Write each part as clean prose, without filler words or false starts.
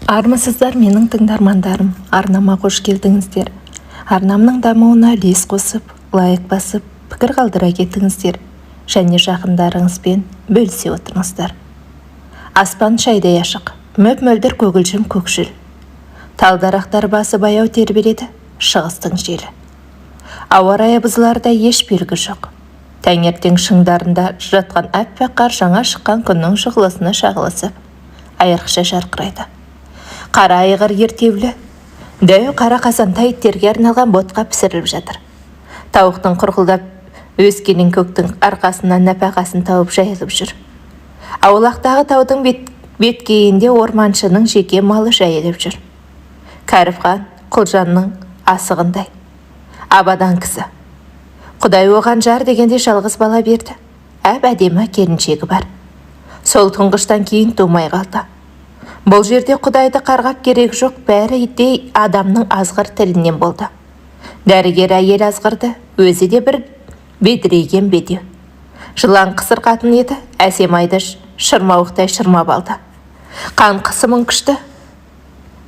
Армысыздар менің тыңдармандарым, арнама қош келдіңіздер. Арнамның дамуына үлес қосып, лайк басып, пікір қалдыра кетіңіздер. Және жақындарыңызбен бөлісе отырыңыздар. Аспан шайдай ашық, мөп-мөлдір көгілжім көкшіл. Талдарақтар басы баяу тербеледі, шығыстың желі. Ауа райы бұзыларда еш белгі жоқ. Таңертең шыңдарында жатқан аппақ қар жаңа шыққан күннің шұғыласына шағылысып, айрықша жарқырайды. Қара айғыр ертеулі, дәу қара қазанда иттерге арналған ботқа пісіріліп жатыр. Тауықтың құрқылдап өскелең көктің арқасынан нәпақасын тауып жайылып жүр. Аулақтағы таудың беткейінде орманшының жеке малы жайылып жүр. Кәріпхан Құлжанның асығындай. Абадан кісі. Құдай оған жар дегенде жалғыз бала берді. Әдемі келіншегі бар. Сол тұңғыштан кейін тумай қалды. Бұл жерде Құдайды қарғап керек жоқ, бәрі де адамның азғыр тілінен болды. Дәрігер әйел азғырды, өзі де бір бедірейген бедеу. Жылан қысыр қатын еді, әсемайды шырмауықтай шырмап алды. Қан қысымың күшті.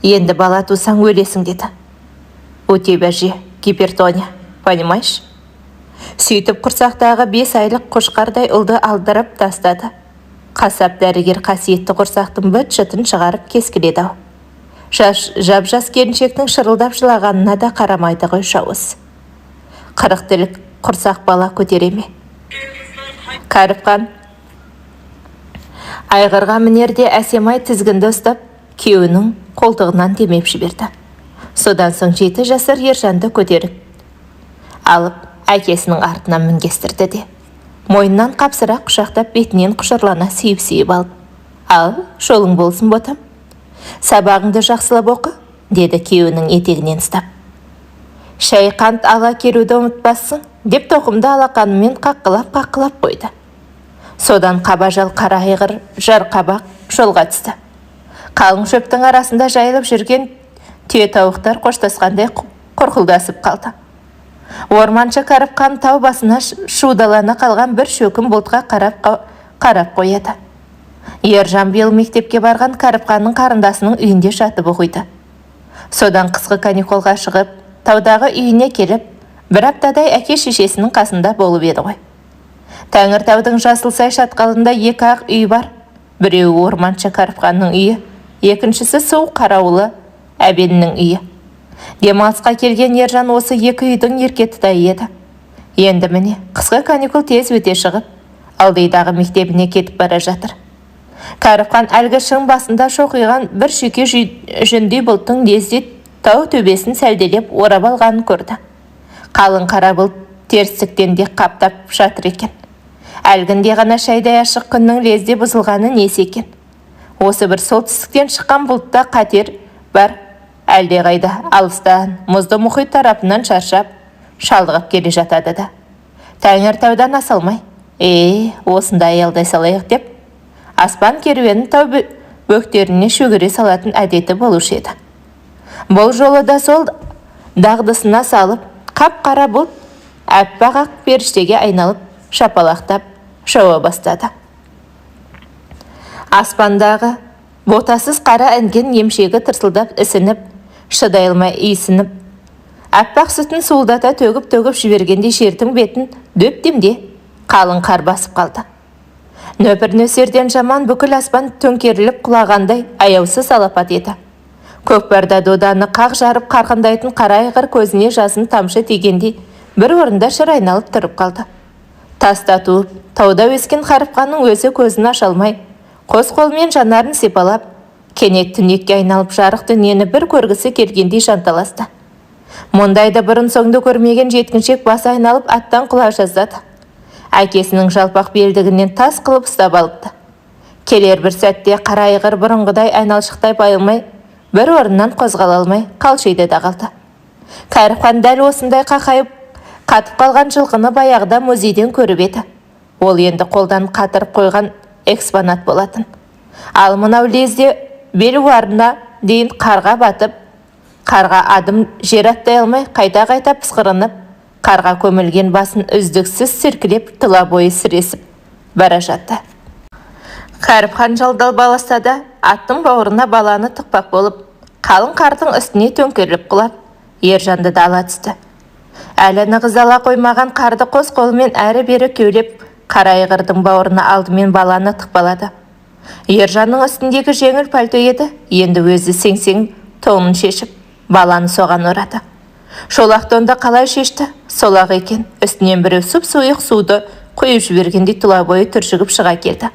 Енді бала тусаң өлесің деді. У тебя же гипертония, понимаешь? Сөйтіп құрсақтағы 5 айлық қошқардай ұлды алдырып тастады. Қасап дәрігер қасиетті құрсақтың бүт-жытын шығарып кескіледі-ау. Жап-жас келіншектің шырылдап жылағанына да қарамайды ғой жауыз. 40 тілік құрсақ бала көтереме. Кәріпхан айғырға мінерде әсемай тізгінді ұстап, күйеуінің қолтығынан демеп жіберді. Содан соң 7 жасар ержанды көтеріп алып, әкесінің артынан мінгестірді де. Мойнынан қапсыра құшақтап бетінен құшырлана сүйіп алып. Ал, жолың болсын ботам. Сабағыңды жақсылап оқы, деді күйеуінің етегінен ұстап. Шай қант ала келуді ұмытпассың, деп тоқымды алақанымен қаққылап қойды. Содан қабажал қара айғыр жарқабақ жолға түсті. Қалың шөптің арасында жайылып жүрген түйе тауықтар қоштасқандай құрқылдасып қалды. Орманшы Кәріпхан тау басына шудалана қалған бір шөкім бұлтқа қарап қояды. Ержан биыл мектепке барған Кәріпханның қарындасының үйінде жатып оқиды. Содан қысқы каникулға шығып, таудағы үйіне келіп, бір аптадай әке шешесінің қасында болып еді ғой. Тәңіртаудың Жасылсай шатқалында 2 ақ үй бар. Біреуі орманшы Кәріпханның үйі, екіншісі су қарауылы әбеннің үйі. Демалысқа келген Ержан осы 2 үйдің еркетітай еді. Енді міне, қысқы каникул тез өте шығып, ылдидағы мектебіне кетіп бара жатыр. Кәріпхан әлгі шың басында шоқиған бір шүйке жүндей бұлттың лезде тау төбесін сәлделеп орап алғанын көрді. Қалың қара бұлт терістіктен де қаптап жатыр екен. Әлгінде ғана шайдай ашық күннің лезде бұзылғаны несі екен. Осы бір солтүстіктен шыққан бұлтта қатер бар. Әлде қайда алыстан мұзды мұхит тарапынан шаршап, шалдығып келе жатады да. Тәңіртаудан асалмай, осында аялдай салайық деп, аспан керуенін тау бөктеріне шөгіре салатын әдеті болушы еді. Бұл жолы да сол дағдысына салып, қап-қара бұлт әппақ ақ періштеге айналып, шапалақтап жауа бастады. Аспандағы ботасыз қара інген емшегі тырсылдап ісініп, шыдай алмай иісініп, әппақ сүтін суылдата төгіп жібергенде жердің бетін дөптемде қалың қар басып қалды. Нөпір нөсерден жаман бүкіл аспан төңкеріліп құлағандай аяусыз алапат еді. Көкпарда доданы қақ жарып қарқындайтын қара айғыр көзіне жасын тамшы тигендей бір орында шыр айналып тұрып қалды. Таста туып, тауда өскен Кәріпханның өзі көзін аша алмай, қос қолмен жанарын сипалап, кенет түнекке айналып жарық дүниені бір көргісі келгендей жанталасты. Мұндайды бұрын соңды көрмеген жеткіншек басы айналып аттан құла жаздады. Әкесінің жалпақ белдігінен тас қылып ұстап алыпты. Келер бір сәтте қара айғыр бұрынғыдай айналшықтай байылмай, бір орыннан қозғала алмай қалшиды да қалды. Кәріпхан дәл осындай қақайып қатып қалған жылқыны баяғыда музейден көріп еді. Ол енді қолдан қатырып қойған экспонат болатын. Ал мынау лезде белуарына дейін қарға батып, қарға адым жер аттай алмай, қайта пысқырынып, қарға көмілген басын үздіксіз сіркілеп, тұла бойы сіресіп бара жатты. Кәріпхан жалдал баласа да, аттың бауырына баланы тықпақ болып, қалың қардың үстіне төңкеріліп құлап, Ержанды да ала түсті. Әлі нығызала қоймаған қарды қос қолымен әрі-бері кеулеп, қара айғырдың бауырына алдымен баланы тықпалады. Ержанның үстіндегі жеңіл пальто еді, енді өзі сеңсең тонын шешіп, баланы соған орады. Шолақ тонды қалай шешті? Сол-ақ екен, үстінен біреу сұп-суық суды құйып жібергендей тұла бойы түршігіп шыға келді.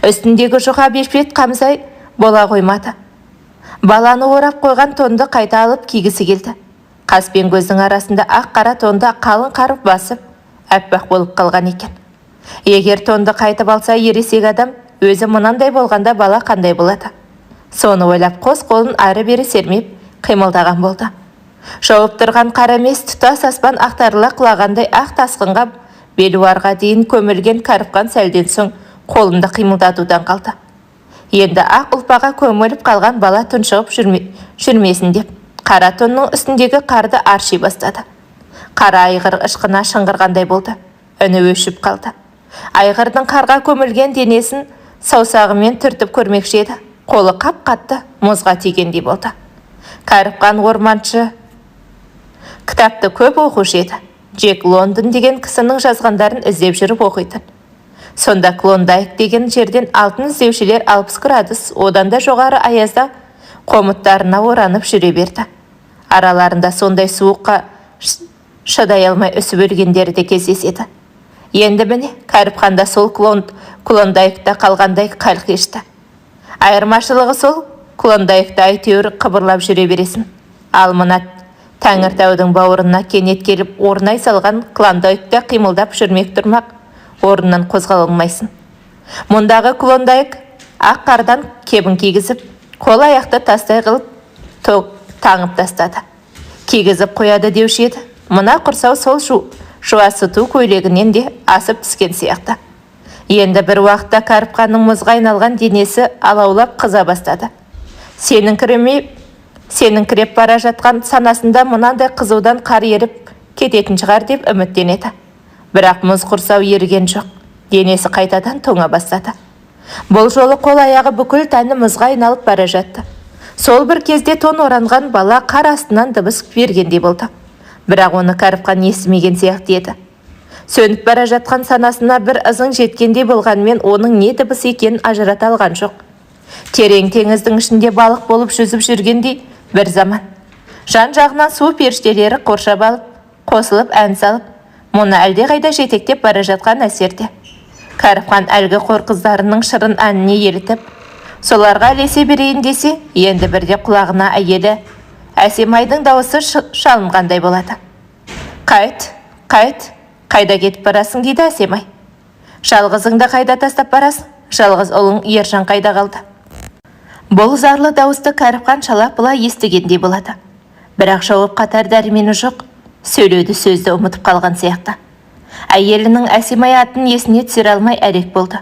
Үстіндегі жұқа бешпет қамзай бола қоймады. Баланы орап қойған тонды қайта алып кигісі келді. Қас пен көздің арасында ақ-қара тонды қалың қарып басып, әппақ болып қалған екен. Егер тонды қайтып алса, ересек адам өзі мынандай болғанда бала қандай болады? Соны ойлап қос қолын ары-бері сермеп қимылдаған болды. Жауып тұрған қара мес тұтас аспан ақтарыла құлағандай ақ тасқынға белуарға дейін көмілген Кәріпхан сәлден соң қолында қимылдатудан қалды. Енді ақ ұлпаға көміліп қалған бала тұншығып жүрмесін деп, қара тонның үстіндегі қарды арши бастады. Қара айғыр ышқына шыңғырғандай болды. Үні өшіп қалды. Айғырдың қарға көмілген денесін саусағымен түртіп көрмекші еді. Қолы қап-қатты мұзға тигендей болды. Кәріпхан орманшы кітапты көп оқушы еді. Джек Лондон деген кісінің жазғандарын іздеп жүріп оқитын. Сонда Клондайк деген жерден алтын іздеушілер 60 градус, одан да жоғары аязда қомыттарына оранып жүре берді. Араларында сондай суыққа шыдай алмай үсіп өлгендері де кездеседі. Енді міне Кәріпханда сол Клондайкта қалғандай қал кешті. Айырмашылығы сол, Клондайкта әйтеуір қыбырлап жүре бересің. Ал мына Тәңіртаудың бауырына кенет келіп орнай салған Клондайкта қимылдап жүрмек тұрмақ, орнынан қозғала алмайсың. Мұндағы Клондайк ақ қардан кебін кигізіп, қол аяқты тастай қылып таңып тастады. Кигізіп қояды деуші еді. Мына құрсау сол жуасыту көйлегінен де асып түскен сияқты. Енді бір уақытта Кәріпханның мұзға айналған денесі алаулап қыза бастады. Сенің кіреп бара жатқан санасында мынандай қызудан қар еріп кететін шығар деп үміттенеді. Бірақ мұз құрсау ерген жоқ. Денесі қайтадан тоңа бастады. Бұл жолы қол аяғы бүкіл тәні мұзға айналып бара жатты. Сол бір кезде тон оранған бала қар астынан дыбыс бергендей болды. Бірақ оны Кәріпхан естімеген сияқты еді. Сөніп бара жатқан санасына бір ызың жеткендей болғанмен оның не дыбыс екенін ажырата алған жоқ. Терең теңіздің ішінде балық болып жүзіп жүргендей бір заман. Жан жағынан су періштелері қоршап алып, қосылып ән салып, мұны әлде қайда жетектеп бара жатқан әсерде. Кәріпхан әлгі қор қыздарының шырын әніне елітіп, соларға ілесе берейін десе, енді бірде құлағына әйелі Әсемайдың дауысы шалынғандай болады. Қайт, қайда кетіп барасың дейді Әсемай. Жалғызыңды қайда тастап барасың? Жалғыз ұлың Ержан қайда қалды? Бұл зарлы дауысты Кәріпхан шала-пұла естігендей болады. Бірақ жауап қатар дәрмені жоқ, сөйлеуді сөзді ұмытып қалған сияқты. Әйелінің Әсемай атын есіне түсіре алмай әрек болды.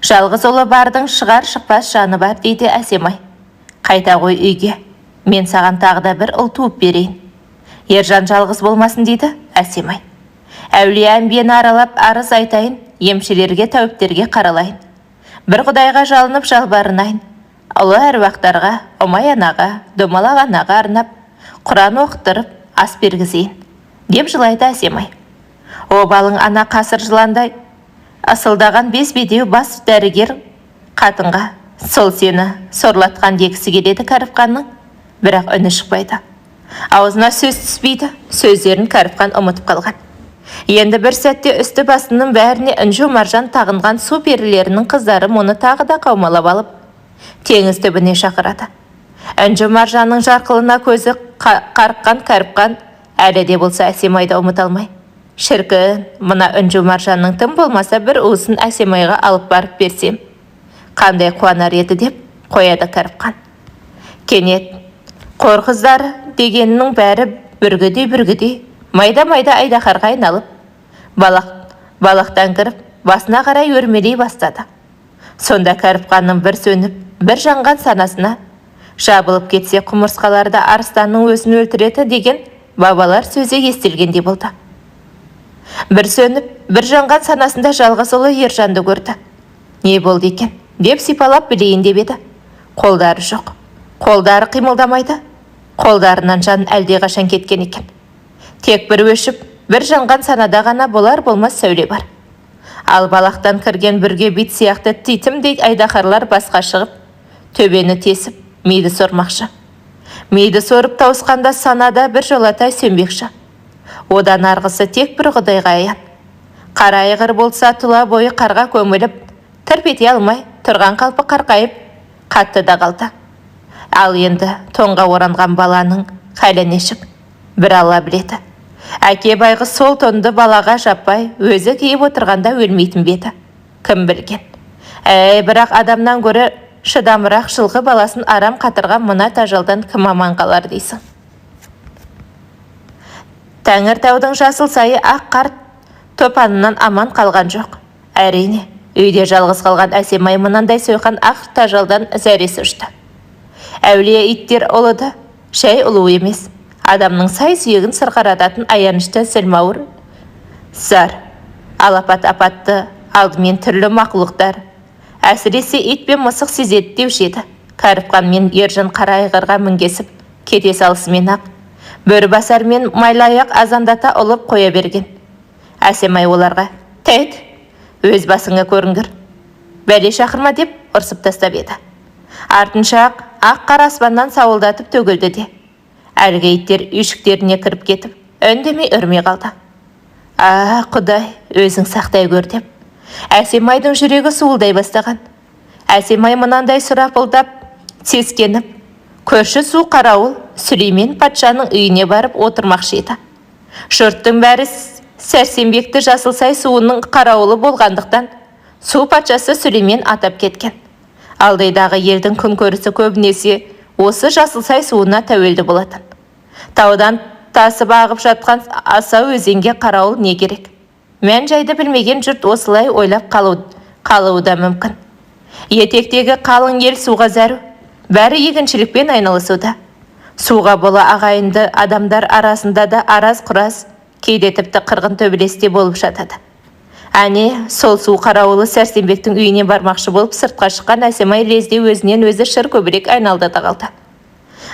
Жалғыз ұлы бардың шығар-шықпас жаны бар дейді Әсемай. Қайта ғой үйге, мен саған тағы да бір ұл туып берейін. Ержан жалғыз болмасын дейді Әсемай. Әулие әмбиені аралап арыз айтайын, емшілерге тәуіптерге қаралайын. Бір құдайға жалынып жалбарынайын. Ұлы әруақтарға, ұмай анаға, домалақ анаға арнап, Құран оқыттырып, ас бергізейін, деп жылайды Әсемай. Обалың ана қасыр жыландай, асылдаған бес бедеу бас дәрігер қатынға сол сені сорлатқан дегісі келеді Кәріпханның, бірақ үні шықпайды. Аузына сөз түспейді, сөздерін Кәріпхан ұмытып қалған. Енді бір сәтте үсті басының бәріне інжу маржан тағынған су перілерінің қыздары мұны тағы да қаумалап алып, теңіз түбіне шақырады. Інжу маржанның жарқылына көзі қарыққан Кәріпхан әлі де болса Әсемайды ұмыта алмай. Шіркін, мына інжу маржанның тым болмаса бір уысын Әсемайға алып барып берсем, қандай қуанар еді деп қояды Кәріпхан. Кенет қор қыздары дегеннің бәрі бүргідей майда-майда айдаһарға айналып, балақтан кіріп, басына қарай өрмелей бастады. Сонда Кәріпханның бір сөніп, бір жанған санасына жабылып кетсе құмырсқаларда арыстанның өзін өлтіреді деген бабалар сөзі естілгендей болды. Бір сөніп, бір жанған санасында жалғыз ұлы Ержанды көрді. Не болды екен? деп сипалап білейін деп еді. Қолдары жоқ. Қолдары қимылдамайды. Қолдарынан жан әлдеқашан кеткен екен. Тек бір өшіп, бір жанған санада ғана болар болмас сәуле бар. Ал балақтан кірген бүрге бит сияқты титімдей айдаһарлар басқа шығып, төбені тесіп, мейді сормақшы. Мейді сорып тауысқанда санада бір жолатай сөнбекші. Одан арғысы тек бір құдайға аян. Қара айғыр болса тұла бойы қарға көміліп, тырп ете алмай, тұрған қалпы қарқайып, қатты да қалды. Ал енді тоңға оранған баланың халі нешік, бір Алла біледі. Әке байғыз сол тонды балаға жаппай, өзі киіп отырғанда өлмейтін беді. Кім білген? Бірақ адамнан көрі шыдамырақ жылғы баласын арам қатырған мына тажалдан кім аман қалар дейсің? Тәңіртаудың жасыл сайы ақ қарт топанынан аман қалған жоқ. Әрине, үйде жалғыз қалған Әсемай мынандай сойқан ақ тажалдан зәресі ұшты. Әулие иттер ұлыды, шәй ұлу емес. Адамның сай сүйегін сырқарататын аянышты сілмауыр зар. Алапат апатты алдымен түрлі мақұлықтар. Әсіресе ит пен мысық сезеді деуші еді. Кәріпқан мен ержан қара айғырға мінгесіп, кете салысымен ақ, бөрібасар мен майлаяқ азандата ұлып қоя берген. Әсемай оларға, тәйт, өз басыңа көрінгір, бәле шақырма деп ұрсып тастап еді. Артынша ақ қара аспаннан сауылдатып төгілді де. Әлгі иттер үйшіктеріне кіріп кетіп, үндемей үрмей қалды. Құдай, өзің сақтай көр деп. Әсемайдың жүрегі суылдай бастаған. Әсемай мынандай сұрапылдап, сескеніп, көрші су қарауыл Сүлеймен патшаның үйіне барып отырмақшы еді. Жұрттың бәрі Сәрсенбекті Жасылсай суының қарауылы болғандықтан, су патшасы Сүлеймен атап кеткен. Алдайдағы елдің күн көрісі көбінесе осы Жасылсай суына тәуелді болатын. Таудан тасып ағып жатқан асау өзенге қарауыл не керек? Мән жайды білмеген жұрт осылай ойлап қалуы да мүмкін. Етектегі қалың ел суға зәру, бәрі егіншілікпен айналысуда. Суға бола ағайынды адамдар арасында да араз-құраз, кейде тіпті қырғын төбелесте болып жатады. Әне, сол су қарауылы Сәрсенбектің үйіне бармақшы болып сыртқа шыққан Әсемай лезде өзінен өзі шыр көбірек айналдыда қалды.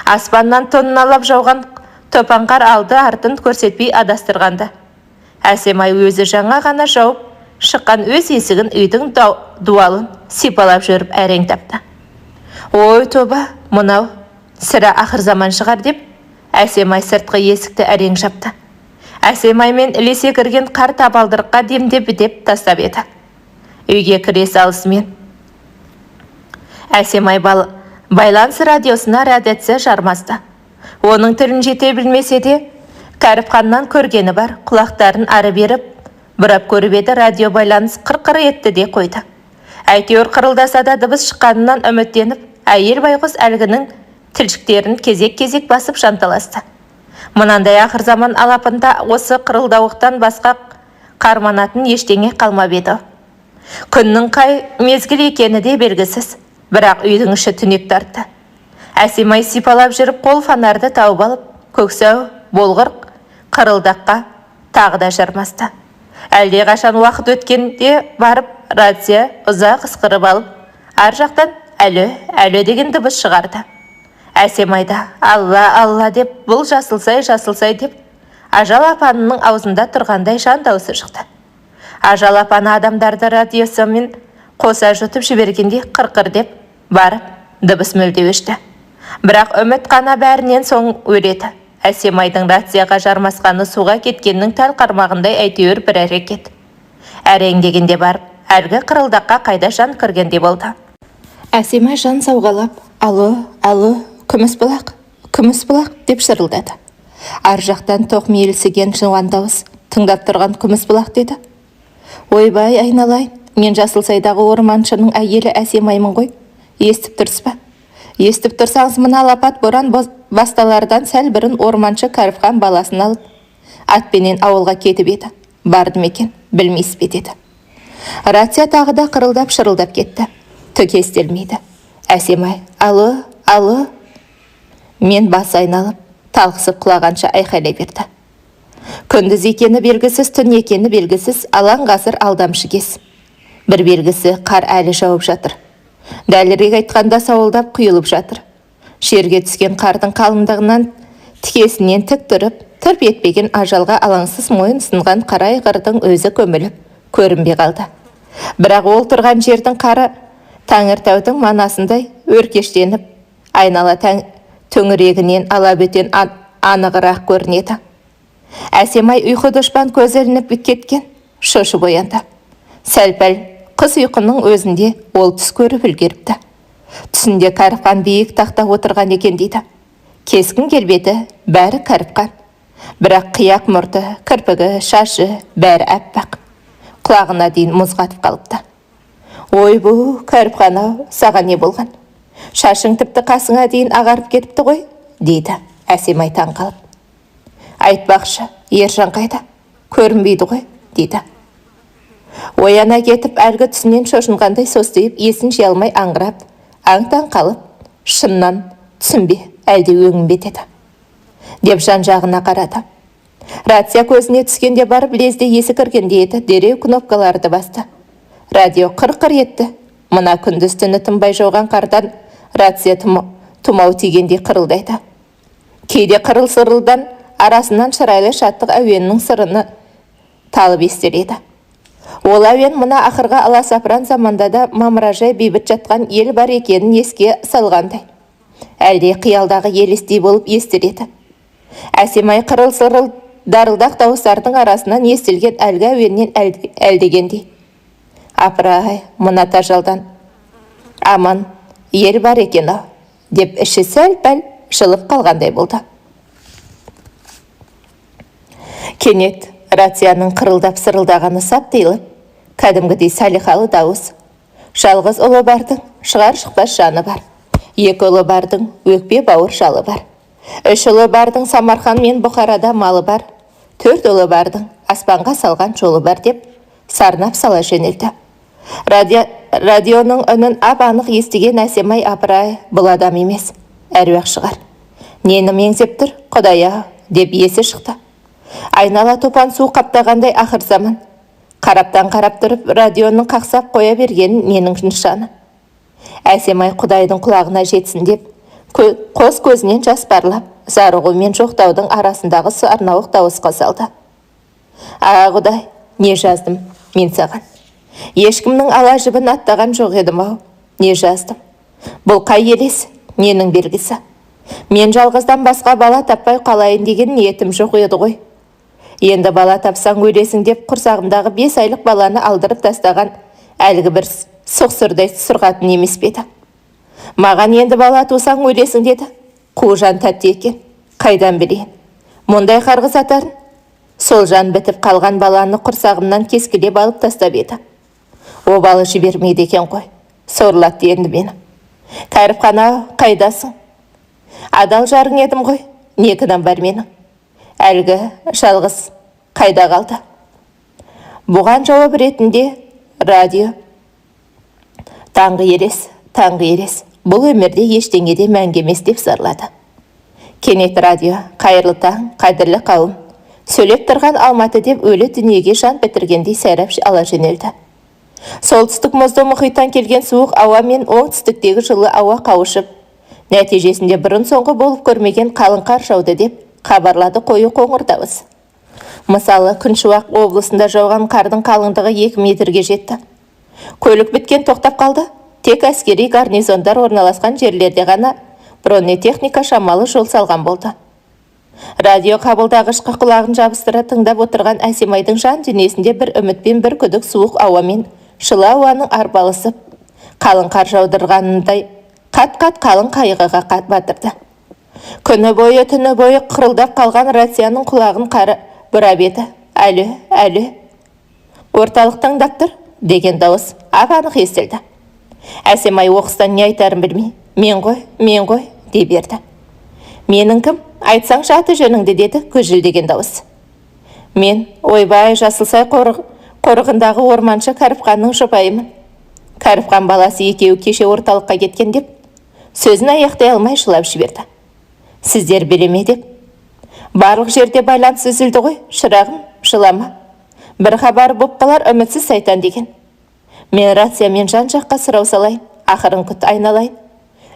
Аспаннан тонналап жауған топанқар алды артын көрсетпей адастырғанды. Әсемай өзі жаңа ғана жауып шыққан өз есігін үйдің дуалын сипалап жүріп әрең тапты. Ой тоба, мынау сірә ақыр заман шығар деп, Әсемай сыртқы есікті әрең жапты. Әсемай мен ілесе кірген қар табалдырыққа демдеп тастап еді. Үйге кіре салысымен Әсемай байланыс радиосына радиация жармасты. Оның тілін жете білмесе де, Кәріпханнан көргені бар, құлақтарын ары беріп, бұрап көріп еді, радио байланыс қырқыры етті де қойды. Әйтеуір қырылдаса да дыбыс шыққанынан үміттеніп, әйел байғұс әлгінің тілшіктерін кезек-кезек басып жанталасты. Мынандай ақыр заман алапында осы қырылдауықтан басқа қарманатын ештеңе қалмап еді. Күннің қай мезгіл екені де белгісіз, бірақ үйдің іші түнек тартты. Әсемай сипалап жүріп қол фонарды тауып алып, көксәу, болғыр қырылдаққа тағы да жармасты. Әлде қашан уақыт өткенде барып рация ұзақ ысқырып алып, ар жақтан әлі деген дыбыс шығарды. Әсемайда Алла деп, бұл жасылсай деп, Ажал апанының аузында тұрғандай жан даусы шықты. Ажал апаны адамдарды радиосымен қоса жұтып жібергенде қырқыр деп барып дыбыс мүлде өшті. Бірақ үміт қана бәрінен соң өледі. Әсемайдың рацияға жармасқаны суға кеткеннің тәл қармағындай әйтеуір бір әрекет. Әрең дегенде барып, әлгі қырылдаққа қайда жан кіргенде болды. Әсемай жан сауғалап, алло, күміс бұлақ деп шырылдады. Ар жақтан тоқмейілсіген жуан дауыс тыңдап тұрған күміс бұлақ деді. Ойбай айналайын, мен Жасылсайдағы орманшының әйелі Әсемаймын ғой. Естіп тұрсыз ба? Естіп тұрсаңыз, мына алапат боран басталардан сәл бұрын орманшы Кәріпхан баласын алып, атпенен ауылға кетіп еді. Бардым екен, білмейсіз бе деді. Рация тағы да қырылдап шырылдап кетті. Түк естілмейді. Әсемай, алло. Мен бас айналып, талқысып құлағанша айқайлай берді. Күндіз екені белгісіз, түн екені белгісіз, алаң ғасыр алдамшы кез. Бір белгісі қар әлі жауып жатыр. Дәлірек айтқанда сауылдап құйылып жатыр. Жерге түскен қардың қалыңдығынан тікесінен тік тұрып, тырп етпеген ажалға алаңсыз мойын ұсынған қара айғырдың өзі көміліп, көрінбей қалды. Бірақ ол тұрған жердің қары Тәңіртаудың манасындай өркештеніп, айнала төңірегінен алабөтен анығырақ көрінеді. Әсемай ұйқы дұшпан көзі ілініп кеткен, шошып оянды. Сәл-пәл қыз ұйқының өзінде ол түс көріп үлгеріпті. Түсінде Кәріпқан биік тақта отырған екен дейді. Кескін келбеті бәрі Кәріпқан. Бірақ қияқ мұрты, кірпігі, шашы бәрі әппақ. Құлағына дейін мұз қатып қалыпты. Ой бұл Кәріпқан-ау, саған не болған? Шашың тіпті қасыңа дейін ағарып кетіпті ғой, дейді Әсемай таң қалып. Айтпақшы, Ержан қайда? Көрінбейді ғой, дейді. Ояна кетіп, әлгі түсінен шошынғандай состиып, есін жия алмай аңырап, аң-таң қалып, шыннан түсінбе, әлде өңін бетеді деп жан-жағына қарады. Рация көзіне түскенде барып, лезде есі кіргенде еді, дереу кнопкаларды басты. Радио қыр-қыр етті. Мына күндіз түні тынбай жауған қардан рация тұмау тигендей қырылдайды. Кейде қырыл-сырылдан арасынан шырайлы шаттық әуенінің сырыны талып естіледі. Ол әуен мына ақырға аласапыран заманда да мамыражай бейбіт жатқан ел бар екенін еске салғандай. Әлде қиялдағы елестей болып естіледі. Әсемай қырыл-сырыл дарылдақ дауыстардың арасынан естілген әлгі әуеннен әлдегендей. Апыр-ай, мына тажалдан аман ел бар екен-ау, деп іші сәл-пәл жылып қалғандай болды. Кенет рацияның қырылдап сырылдағаны сап тиылып, кәдімгідей салихалы дауыс. Жалғыз ұлы бардың шығар-шықпас жаны бар. Екі ұлы бардың өкпе бауыр жалы бар. Үш ұлы бардың Самарқан мен Бұхарада малы бар. Төрт ұлы бардың аспанға салған жолы бар деп сарнап сала жөнелді. Радионың үнін ап-анық естіген Әсемай апыр-ай, бұл адам емес, әруақ шығар. Нені меңзеп тұр, Құдай-ау, деп есі шықты. Айнала топан су қаптағандай ақыр заман. Қараптан қарап тұрып, радионың қақсап қоя бергенін ненің нышаны. Әсемай Құдайдың құлағына жетсін деп, қос көзінен жас парлап, зарығу мен жоқтаудың арасындағы сарнауық дауысқа салды. Аға Құдай, не жаздым мен саған? Ешкімнің ала жібін аттаған жоқ едім-ау, не жаздым? Бұл қай елес, ненің белгісі? Мен жалғыздан басқа бала таппай қалайын деген ниетім жоқ еді ғой. Енді бала тапсаң өлесің деп құрсағымдағы 5 айлық баланы алдырып тастаған әлгі бір соқсырдай сұрғатын емес пе еді? Маған енді бала тусаң өлесің деді. Қу жан тәтті екен, қайдан білейін? Мұндай қарғыс атарын? Сол жан бітіп қалған баланы құрсағымнан кескілеп алып тастап еді. Обалы жібермейді екен ғой, сорлатты енді мені. Кәріпқан-ау, қайдасың? Адал жарың едім ғой, не кінәм бар менің? Әлгі жалғыз қайда қалды? Бұған жауап ретінде радио. Таңғы ерес, бұл өмірде ештеңеде мәңгі емес деп зарлады. Кенет радио, қайырлы таң, қадірлі қауым, сөйлеп тұрған Алматы деп өлі дүниеге жан бітіргендей сайрап ала жөнелді. Солтүстік мұзды мұхиттан келген суық ауа мен оңтүстіктегі жылы ауа қауышып, нәтижесінде бұрын соңғы болып көрмеген қалың қар жауды деп хабарлады қою қоңыр дауыс. Мысалы, Күншуақ облысында жауған қардың қалыңдығы 2 метрге жетті. Көлік біткен тоқтап қалды. Тек әскери гарнизондар орналасқан жерлерде ғана бронетехника шамалы жол салған болды. Радио қабылдағышқа құлағын жабыстыра тыңдап отырған Әсемайдың жан дүниесінде бір үмітпен бір күдік суық ауамен жылы ауаның арпалысып, қалың қар жаудырғанындай қат-қат қалың қайғыға батырды. Күні бойы түні бойы қырылдап қалған рацияның құлағын қары бұрап еді. Әлі. Орталық тыңдап тұр деген дауыс ап-анық естілді. Әсемай оқыстан не айтарын білмей, мен ғой, дей берді. Менің кім? Айтсаң аты жөніңді деді көжілдеген дауыс. Мен ойбай Жасылсай қорығындағы орманшы Кәріпқанның жұбайымын. Кәріпқан баласы екеуі кеше орталыққа кеткен деп, сөзін аяқтай алмай жылап жіберді. Сіздер біле ме деп? Барлық жерде байланыс үзілді ғой, шырағым, жылама. Бір хабар боп қалар үмітсіз сайтан деген. Мен рациямен жан жаққа сұрау салайын, ақырын күт айналайын.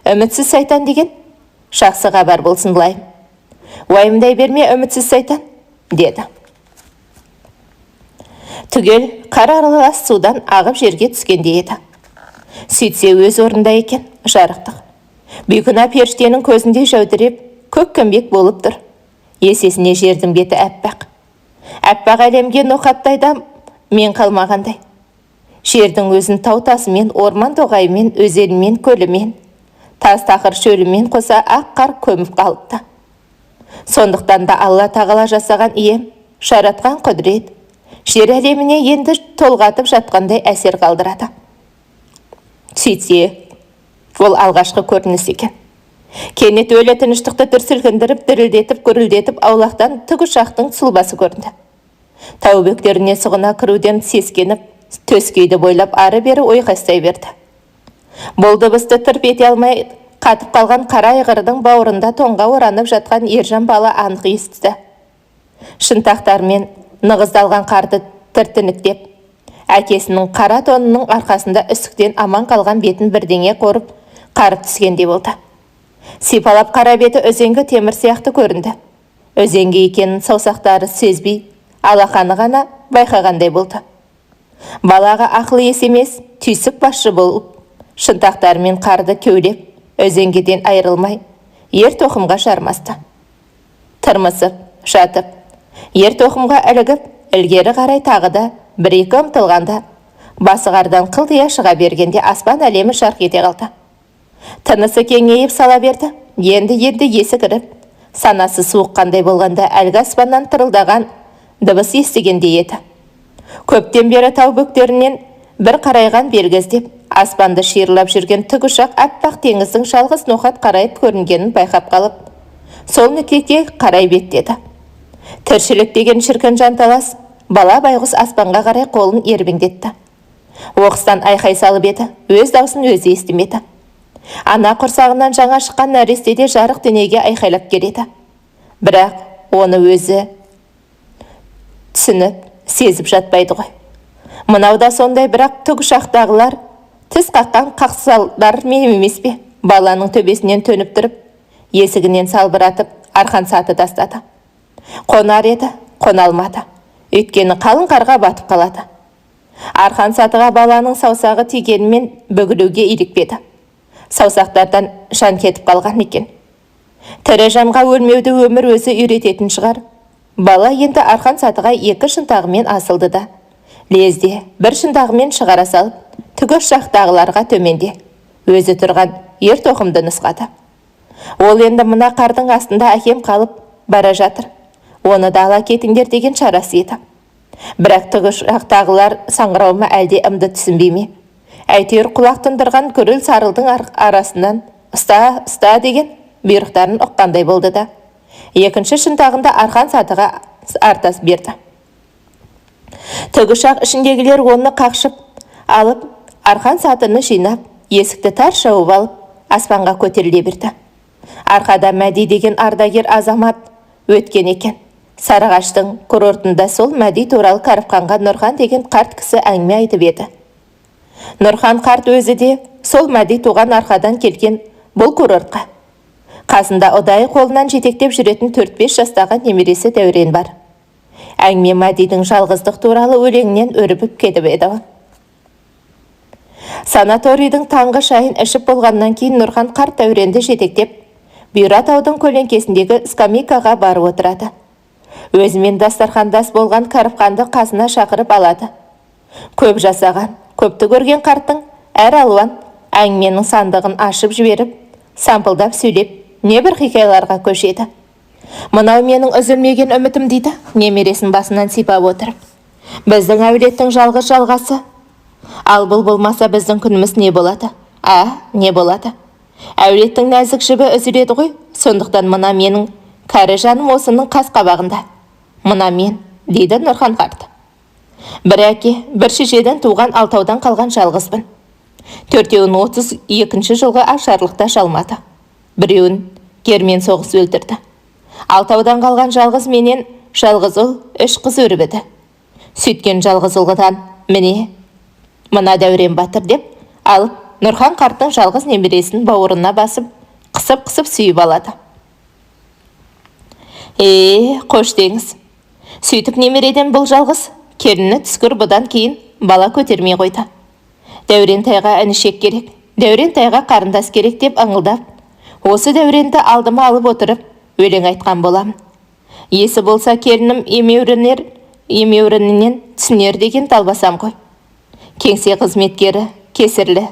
Үмітсіз сайтан деген жақсы хабар болсын лайым. Уайымдай берме, үмітсіз сайтан, деді. Түгел қар аралас судан ағып жерге түскенде еді. Сөйтсе өз орында екен, жарықтық. Бейкүнә періштенің көзінде жәудіреп, көк көмбек болып тұр. Есесіне жердің беті әппақ. Әппақ әлемге ноқаттайда мен қалмағандай. Жердің өзін тау-тасымен, орман тоғайымен, өзенмен, көлімен, тас тақыр шөлімен қоса ақ қар көміп қалыпты. Сондықтан да Алла тағала жасаған ием, жаратқан құдірет, жер әлеміне енді толғатып жатқандай әсер қалдырады. Сөйтсе, ол алғашқы көрініс екен. Кенет өлі тыныштықты дүрсілгіндіріп, дірілдетіп, гүрілдетіп, аулақтан тікұшақтың сұлбасы көрінді. Тау бөктеріне сұғына кіруден сескеніп, төскейді бойлап ары-бері ойқастай берді. Бұл дыбысты тырп ете алмай қатып қалған қара айғырдың бауырында тоңға оранып жатқан ержан бала анық естіді. Шынтақтармен нығыздалған қарды тіртініктеп, әкесінің қара тонының арқасында үсіктен аман қалған бетін бірдеңе қорып, қарып түскендей болды. Сипалап қара беті өзенгі темір сияқты көрінді. Өзенге екенін саусақтары сезбей, алақаны ғана байқағандай болды. Балаға ақылы ес емес, түйсік басшы болып, шынтақтарымен қарды кеулеп, өзенгеден айырылмай, ер тоқымға жармасты. Тырмысып, жатып, ер тоқымға ілігіп, ілгері қарай тағы да бір-екі ұмтылғанда, басығардан қылтия шыға бергенде аспан әлемі жарқ ете қалды. Тынысы кеңейіп сала берді, енді есі кіріп, санасы суыққандай болғанда әлгі аспаннан тырылдаған дыбыс естігендей еді. Көптен бері тау бөктерінен бір қарайған белгіздеп, аспанды шиырлап жүрген тікұшақ аппақ теңіздің жалғыз ноқат қарайып көрінгенін байқап қалып, сол нүктеге қарай беттеді. Тіршілік деген шіркін жанталас, бала байғұс аспанға қарай қолын ербеңдетті. Оқыстан айқай салып еді, өз даусын өзі естімеді. Ана құрсағынан жаңа шыққан нәрестеде жарық дүниеге айқайлап келеді. Бірақ оны өзі түсініп, сезіп жатпайды ғой. Мұнауда сондай, бірақ тікұшақтағылар тіс қаққан қақсалдар мен емес пе? Баланың төбесінен төніп тұрып, есігінен салбыратып, арқан саты тастады. Қонар еді, қона алмады. Өйткені қалың қарға батып қалады. Арқан сатыға баланың саусағы тигенімен бүгілуге илікпеді. Саусақтардан жан кетіп қалған екен. Тірі жанға өлмеуді өмір өзі үйрететін шығар. Бала енді арқан сатыға екі шынтағымен асылды да, лезде бір шынтағымен шығара салып, тікұшақтағыларға төменде өзі тұрған ер тоқымды нұсқады. Ол енді мына қардың астында әкем қалып бара жатыр, оны да ала кетіңдер деген шарасы еді. Бірақ тікұшақтағылар саңырауыма әлде ымды түсінбей ме? Әйтеуір құлақ тұндырған күріл сарылдың арасынан ұста деген бұйрықтарын ұққандай болды да, екінші шынтағында арқан сатыға артас берді. Тікұшақ ішіндегілер оны қақшып алып, арқан сатыны жинап, есікті тар шауып алып, аспанға көтеріле берді. Арқада Мәди деген ардагер азамат өткен екен. Сарыағаштың курортында сол Мәди туралы Кәріпханға Нұрхан деген қарт кісі әңгіме айтып еді. Нұрхан қарт өзі де сол Мәди туған арқадан келген бұл курортқа. Қасында ұдайы қолынан жетектеп жүретін 4-5 жастағы немересі Дәурен бар. Әңгіме Мәдидің жалғыздық туралы өлеңінен өрбіп кетіп еді. Санаторийдің таңғы шайын ішіп болғаннан кейін Нұрхан қарт Дәуренді жетектеп, Бұйра таудың көлеңкесіндегі скамейкаға барып отырады. Өзімен дастархандас болған Кәріпханды қасына шақырып алады. Көп жасаған, көпті көрген қарттың әр алуан әңгіменің сандығын ашып жіберіп, сампылдап сөйлеп, небір хикаяларға көшеді. Мынау менің үзілмеген үмітім дейді, немересін басынан сипап отырып. Біздің әулеттің жалғыз жалғасы. Ал бұл болмаса біздің күніміз не болады? Не болады? Әулеттің нәзік жібі үзіледі ғой, сондықтан мына менің кәрі жаным осының қас қабағында. Мына мен, дейді Нұрхан қарт. Бір әке, бір шешеден туған алтаудан қалған жалғызбын. Төртеуін 32 жылғы ашарлықта жалмады. Біреуін кермен соғыс өлтірді. Алтаудан қалған жалғыз менен жалғыз ұл 3 қыз өрбіді. Сөйткен жалғыз ұлғыдан міне, мына Дәурен батыр деп алып Нұрхан қарттың жалғыз немересін бауырына басып, қысып-қысып сүйіп алады. Қош деңіз. Сөйтіп немереден бұл жалғыз келіні түскір бұдан кейін бала көтермей қойды. Дәурентайға інішек керек, Дәурентайға қарындас керек деп аңылдап, осы Дәуренді алдыма алып отырып, өлең айтқан боламын. Есі болса келінім емеурінінен түсінер деген талбасам ғой. Кеңсе қызметкері, кесірлі.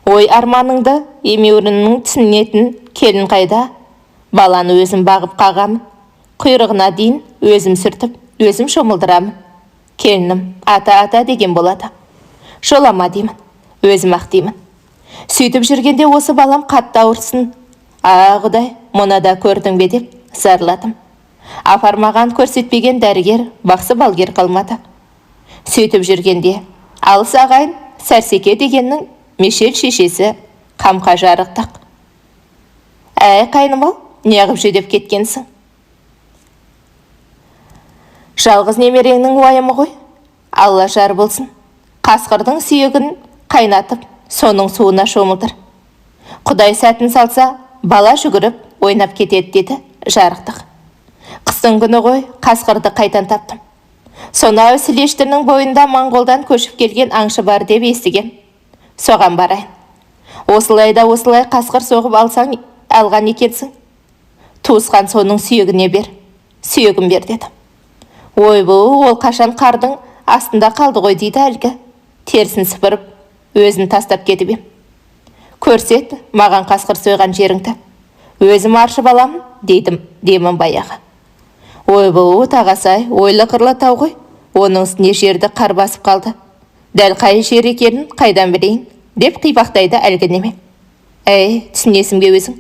Ой арманыңды емеуріннің түсінетін келін қайда? Баланы өзім бағып қағамын. Құйрығына дейін өзім сүртіп, өзім шомылдырамын. Келінім ата деген болады. Жолама деймін, өзім ақ деймін. Сөйтіп жүргенде осы балам қатты ауырсын. Құдай, мұны да көрдің бе деп зарладым. Апармаған көрсетпеген дәрігер, бақсы балгер қалмады. Сөйтіп жүргенде алыс ағайын Сәрсеке дегеннің Мешел шешесі қамқа жарықтық. Қайным-ау, неғып жүдеп кеткенсің? Жалғыз немереңнің уайымы ғой. Алла жар болсын. Қасқырдың сүйегін қайнатып, соның суына шомылдыр. Құдай сәтін салса, бала жүгіріп, ойнап кетеді деді жарықтық. Қыстың күні ғой, қасқырды қайтан таптым. Сонау Сілештінің бойында Моңғолдан көшіп келген аңшы бар деп естігем. Соған барайын. Осылай қасқыр соғып алған екенсің. Туысқан соның сүйегіне бер, сүйегін бер деді. Ойбу, ол қашан қардың астында қалды ғой дейді әлгі. Терсін сыпырып, өзін тастап кетіп ем. Көрсет, маған қасқыр сойған жеріңді. Өзім аршып аламын, деймін баяғы. Ойбу, тағасай, ойлы қырлы тау ғой. Оның үстіне жерді қар басып қалды. Дәл қай жер екенін қайдан білейін, деп қипақтайды әлгі неме. Түсінесің бе өзің?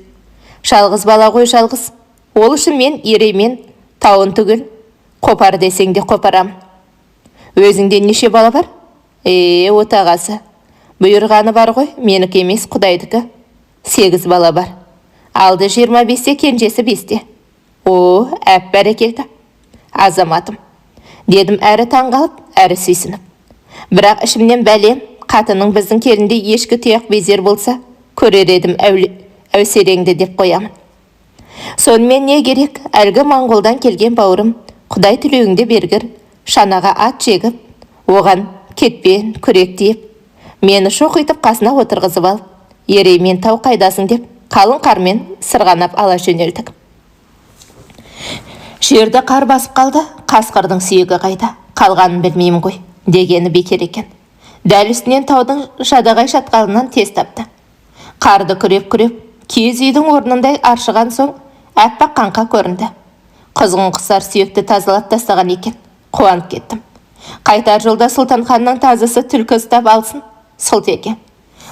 Жалғыз бала ғой, жалғыз. Ол үшін мен ереймен тауын түгіл, қопар десең де қопарамын. Өзіңде неше бала бар? Отағасы. Бұйырғаны бар ғой, менікі емес, Құдайдікі. 8 бала бар. Алды 25-те, кенжесі 5-те. Әп бәрекелді. Азаматым. Дедім әрі таңғалып, әрі сүйсініп. Бірақ ішімнен бәлем, қатының біздің келінде ешкі тұяқ безер болса, көрер едім әуселеңді деп қоямын. Сонымен не керек, әлгі Моңғолдан келген бауырым, Құдай тілеуіңді бергір, шанаға ат жегіп, оған кетпен, күрек дейіп, мені шоқитып қасына отырғызып алып, ереймен тау қайдасың деп, қалың қармен сырғанап ала жөнелдік. Жерді қар басып қалды, қасқырдың сүйегі қайда, қалғанын білмеймін ғой, дегені бекер екен. Дәл үстінен таудың жадағай шатқалынан тез тапты. Қарды күреп-күреп, киіз үйдің орнындай аршыған соң, әппақ қаңқа көрінді. Қызғын құсар сүйекті тазалап тастаған екен. Қуанып кеттім. Қайтар жолда Сұлтанханның тазысы түлкі ұстап алсын, Сұлтеке.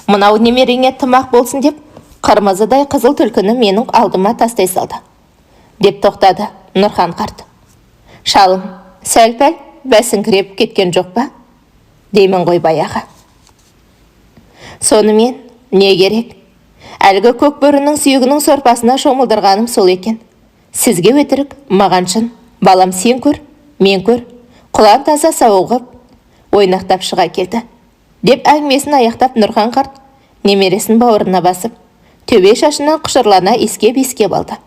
Мынау немереңе тымақ болсын деп, қырмызыдай қызыл түлкіні менің алдыма тастай салды. Деп тоқтады Нұрхан қарт. Шалым, сәл-пәл бәсіңкіреп кеткен жоқ па? Деймін ғой баяғы. Сонымен не керек? Әлгі көк бөрінің сүйегінің сорпасына шомылдырғаным сол екен. Сізге өтірік, маған шын. Балам сен көр, мен көр. Құлан таза сауығып, ойнақтап шыға келді. Деп әңгімесін аяқтап Нұрхан қарт немересін бауырына басып, төбе шашынан құшырлана искеп алды.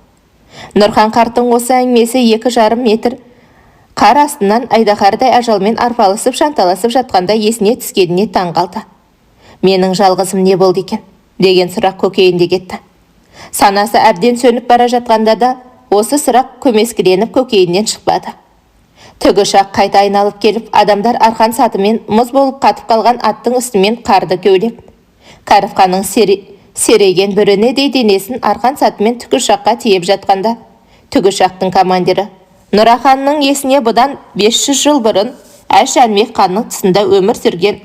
Нұрхан қарттың осы әңгімесі 2,5 метр қар астынан айдаһардай ажалмен арпалысып шанталасып жатқанда есіне түскеніне таң қалды. Менің жалғызым не болды екен? Деген сұрақ көкейінде кетті. Санасы әбден сөніп бара жатқанда да осы сұрақ көмескіленіп көкейінен шықпады. Тікұшақ қайта айналып келіп, адамдар арқан сатымен мұз болып қатып қалған аттың үстімен қарды кеулеп, Кәріпханның серейген бүрінедей денесін арқан сатымен тікұшаққа тиеп жатқанда, тікұшақтың командирі Нұраханның есіне бұдан 500 жыл бұрын Әш Әлмек ханның тұсында өмір сүрген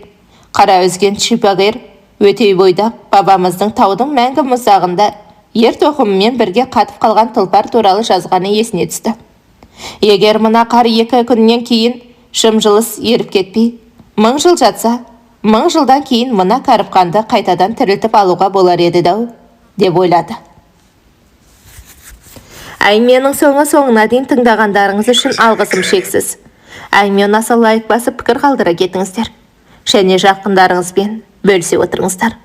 қара өзген шипағыр өтей бойдақ бабамыздың таудың мәңгі мұзағында ер тоқымымен бірге қатып қалған тұлпар туралы жазғаны есіне түсті. Егер мына қар 2 күннен кейін жым-жылыс еріп кетпей, 1000 жыл жатса, 1000 жылдан кейін мына Кәріпханды қайтадан тірілтіп алуға болар еді дау, деп ойлады. Әңгіменің соңына дейін тыңдағандарыңыз үшін алғысым шексіз. Әңгіме аса лайық басып пікір қалдыра кетіңіздер. Және жақындарыңызбен бөлісе отырыңыздар.